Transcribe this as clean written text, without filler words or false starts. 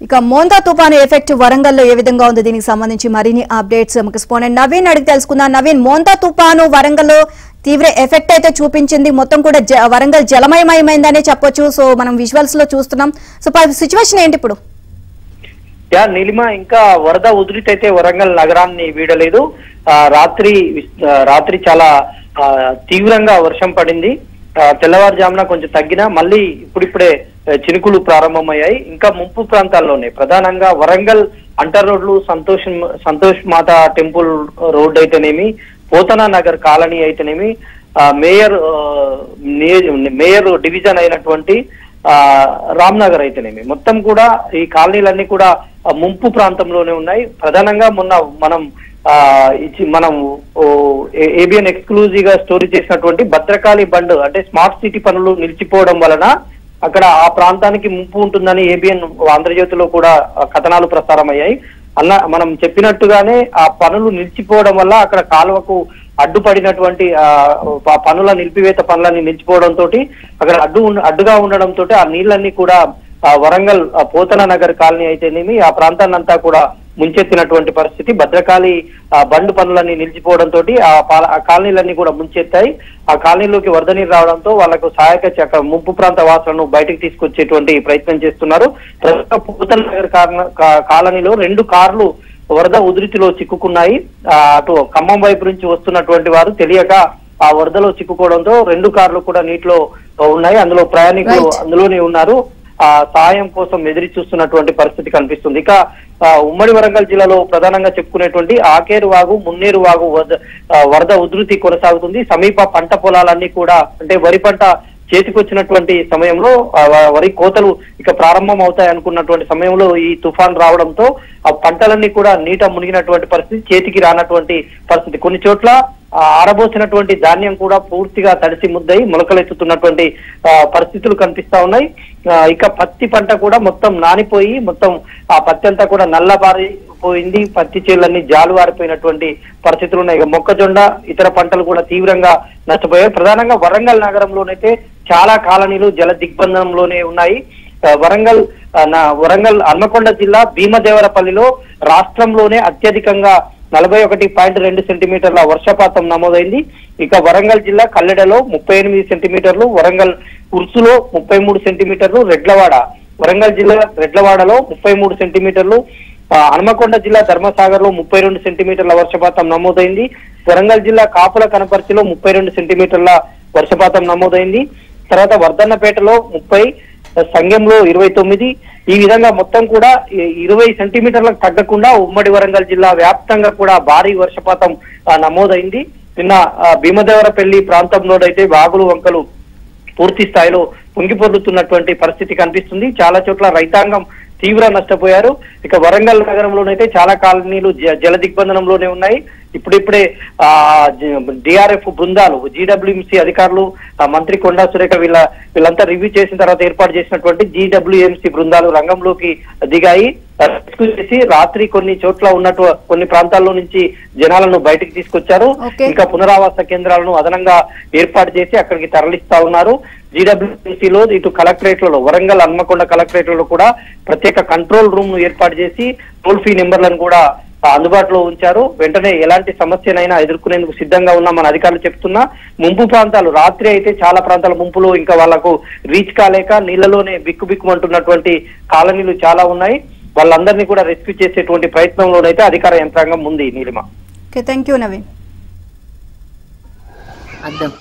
ఇక మోంతా తుఫాను ఎఫెక్ట్ వరంగల్లో ఏ విధంగా ఉంది దీనికి సంబంధించి మరిన్ని అప్డేట్స్ మాకు స్పోనెంట్ నవీన్ అడిగి తెలుసుకుందాం. నవీన్, మోంతా తుఫాను వరంగల్లో తీవ్ర ఎఫెక్ట్ అయితే చూపించింది, మొత్తం కూడా వరంగల్ జలమయమైందనే చెప్పొచ్చు. సో మనం విజువల్స్ లో చూస్తున్నాం. సో సిచ్యువేషన్ ఏంటి ఇప్పుడు? నీలిమ, ఇంకా వరద ఉధృతి అయితే వరంగల్ నగరాన్ని వీడలేదు. రాత్రి చాలా తీవ్రంగా వర్షం పడింది. తెల్లవారుజామున కొంచెం తగ్గినా మళ్ళీ ఇప్పుడిప్పుడే చినుకులు ప్రారంభమయ్యాయి. ఇంకా ముంపు ప్రాంతాల్లోనే ప్రధానంగా వరంగల్ అంటర్ రోడ్లు, సంతోష్ మాత టెంపుల్ రోడ్ అయితేనేమి, పోతనా నగర్ కాలనీ అయితేనేమి, మేయర్ డివిజన్ అయినటువంటి రామ్నగర్ అయితేనేమి, మొత్తం కూడా ఈ కాలనీలన్నీ కూడా ముంపు ప్రాంతంలోనే ఉన్నాయి. ప్రధానంగా మొన్న మనం ఏబిఎన్ ఎక్స్క్లూజివ్ గా స్టోరీ చేసినటువంటి భద్రకాళి బండ్ అంటే స్మార్ట్ సిటీ పనులు నిలిచిపోవడం వలన అక్కడ ఆ ప్రాంతానికి ముంపు ఉంటుందని ఏబిఎన్ ఆంధ్రజ్యోతిలో కూడా కథనాలు ప్రసారం అయ్యాయి. మనం చెప్పినట్టుగానే ఆ పనులు నిలిచిపోవడం వల్ల అక్కడ కాలువకు అడ్డుపడినటువంటి పనుల నిలిపివేత పనులన్నీ నిలిచిపోవడంతో అక్కడ అడ్డుగా ఉండడంతో ఆ నీళ్ళన్నీ కూడా వరంగల్ పోతనా నగర్ కాలనీ అయితేనేమి ఆ ప్రాంతాన్నంతా కూడా ముంచెత్తినటువంటి పరిస్థితి. భద్రకాళి బండ్ పనులన్నీ నిలిచిపోవడంతో ఆ కాలనీలన్నీ కూడా ముంచెత్తాయి. ఆ కాలనీలోకి వరద నీరు రావడంతో వాళ్లకు సహాయక ముంపు ప్రాంత వాసులను బయటకు తీసుకొచ్చేటువంటి ప్రయత్నం చేస్తున్నారు. పోతనా నగర్ కాలనీలో 2 కార్లు వరద ఉధృతిలో చిక్కుకున్నాయి. అటు ఖమ్మం వైపు నుంచి వస్తున్నటువంటి వారు తెలియక ఆ వరదలో చిక్కుకోవడంతో 2 కార్లు కూడా నీటిలో ఉన్నాయి. అందులో ప్రయాణికులు అందులోనే ఉన్నారు. ఆ సహాయం కోసం ఎదురు చూస్తున్నటువంటి పరిస్థితి కనిపిస్తుంది. ఇక ఉమ్మడి వరంగల్ జిల్లాలో ప్రధానంగా చెప్పుకునేటువంటి ఆకేరు వాగు, మున్నేరు వాగు వరద ఉధృతి కొనసాగుతుంది. సమీప పంట పొలాలన్నీ కూడా అంటే వరి పంట చేతికొచ్చినటువంటి సమయంలో వరి కోతలు ఇక ప్రారంభం అవుతాయి అనుకున్నటువంటి సమయంలో ఈ తుఫాన్ రావడంతో ఆ పంటలన్నీ కూడా నీట మునిగినటువంటి పరిస్థితి, చేతికి రానటువంటి పరిస్థితి. కొన్ని చోట్ల ఆరబోసినటువంటి ధాన్యం కూడా పూర్తిగా తడిసి ముద్దయి మొలకలెత్తుతున్నటువంటి పరిస్థితులు కనిపిస్తా ఉన్నాయి. ఇక పత్తి పంట కూడా మొత్తం నానిపోయి మొత్తం ఆ పత్తి అంతా కూడా నల్లబారిపోయింది. పత్తి చేలన్నీ జాలువారిపోయినటువంటి పరిస్థితులు ఉన్నాయి. ఇక మొక్కజొన్న ఇతర పంటలు కూడా తీవ్రంగా నష్టపోయాయి. ప్రధానంగా వరంగల్ నగరంలోనైతే చాలా కాలనీలు జల దిగ్బంధంలోనే ఉన్నాయి. వరంగల్ హన్మకొండ జిల్లా భీమదేవరపల్లిలో రాష్ట్రంలోనే అత్యధికంగా 41.2 సెంటీమీటర్ల వర్షపాతం నమోదైంది. ఇక వరంగల్ జిల్లా కల్లెడలో 38 సెంటీమీటర్లు, వరంగల్ ఉర్సులో 33 సెంటీమీటర్లు, వరంగల్ జిల్లా రెడ్లవాడలో 33 సెంటీమీటర్లు, హన్మకొండ జిల్లా ధర్మసాగర్ లో 32 సెంటీమీటర్ల వర్షపాతం నమోదైంది. వరంగల్ జిల్లా కాపుల కనపర్తిలో 32 సెంటీమీటర్ల వర్షపాతం నమోదైంది. తర్వాత వర్ధన్నపేటలో 30, సంగంలో 29, ఈ విధంగా మొత్తం కూడా 20 సెంటీమీటర్లకు తగ్గకుండా ఉమ్మడి వరంగల్ జిల్లా వ్యాప్తంగా కూడా భారీ వర్షపాతం నమోదైంది. నిన్న భీమదేవరపల్లి ప్రాంతంలోనైతే వాగులు వంకలు పూర్తి స్థాయిలో పొంగిపొర్లుతున్నటువంటి పరిస్థితి కనిపిస్తుంది. చాలా చోట్ల రైతాంగం తీవ్ర నష్టపోయారు. ఇక వరంగల్ నగరంలోనైతే చాలా కాలనీలు జల దిగ్బంధనంలోనే ఉన్నాయి. ఇప్పుడిప్పుడే డిఆర్ఎఫ్ బృందాలు, జీడబ్ల్యూఎంసీ అధికారులు, మంత్రి కొండా సురేఖ వీళ్ళంతా రివ్యూ చేసిన తర్వాత ఏర్పాటు చేసినటువంటి జీడబ్ల్యూఎంసీ బృందాలు రంగంలోకి దిగాయి. రెస్క్యూ చేసి రాత్రి కొన్ని ప్రాంతాల్లో నుంచి జనాలను బయటకు తీసుకొచ్చారు. ఇంకా పునరావాస కేంద్రాలను అదనంగా ఏర్పాటు చేసి అక్కడికి తరలిస్తా ఉన్నారు. జీడబ్ల్యూఎంసీలో ఇటు కలెక్టరేట్లలో, వరంగల్ హన్మకొండ కలెక్టరేట్లలో కూడా ప్రత్యేక కంట్రోల్ రూమ్ ను ఏర్పాటు చేసి టోల్ ఫ్రీ నెంబర్లను కూడా అందుబాటులో ఉంచారు. వెంటనే ఎలాంటి సమస్యనైనా ఎదుర్కొనేందుకు సిద్ధంగా ఉన్నామని అధికారులు చెప్తున్నా. ముంపు ప్రాంతాలు రాత్రి అయితే చాలా ప్రాంతాల ముంపులో ఇంకా వాళ్లకు రీచ్ కాలేక నీళ్లలోనే బిక్కుబిక్కుమంటున్నటువంటి కాలనీలు చాలా ఉన్నాయి. వాళ్ళందరినీ కూడా రెస్క్యూ చేసేటువంటి ప్రయత్నంలోనైతే అధికార యంత్రాంగం ఉంది. Neelima, thank you Naveen. అర్థం